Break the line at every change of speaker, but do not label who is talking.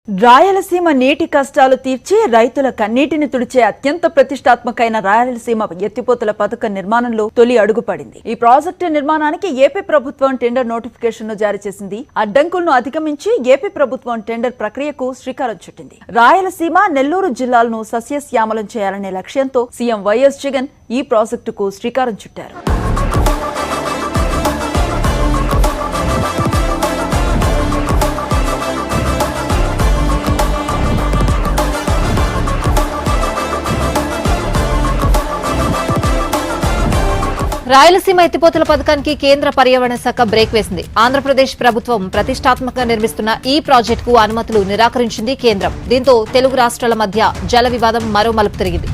రాయలసీమ నీటి కష్టాలు తీర్చి రైతుల కన్నీటిని తుడిచే అత్యంత ప్రతిష్టాత్మకమైన రాయలసీమ ఎత్తిపోతల పథకం నిర్మాణంలో తొలి అడుగు పడింది. ఈ ప్రాజెక్టు నిర్మాణానికి ఏపీ ప్రభుత్వం టెండర్ నోటిఫికేషన్ ను జారీ చేసింది. అడ్డంకులను అధిగమించి ఏపీ ప్రభుత్వం టెండర్ ప్రక్రియకు శ్రీకారం చుట్టింది. రాయలసీమ, నెల్లూరు జిల్లాలను సస్యశ్యామలం చేయాలనే లక్ష్యంతో సీఎం వైఎస్ జగన్ ఈ ప్రాజెక్టుకు శ్రీకారం చుట్టారు.
రాయలసీమ ఎత్తిపోతల పథకానికి కేంద్ర పర్యావరణ శాఖ బ్రేక్ వేసింది. ఆంధ్రప్రదేశ్ ప్రభుత్వం ప్రతిష్టాత్మకంగా నిర్మిస్తున్న ఈ ప్రాజెక్టుకు అనుమతులు నిరాకరించింది కేంద్రం. దీంతో తెలుగు రాష్ట్రాల మధ్య జల వివాదం మరో మలుపు తిరిగింది.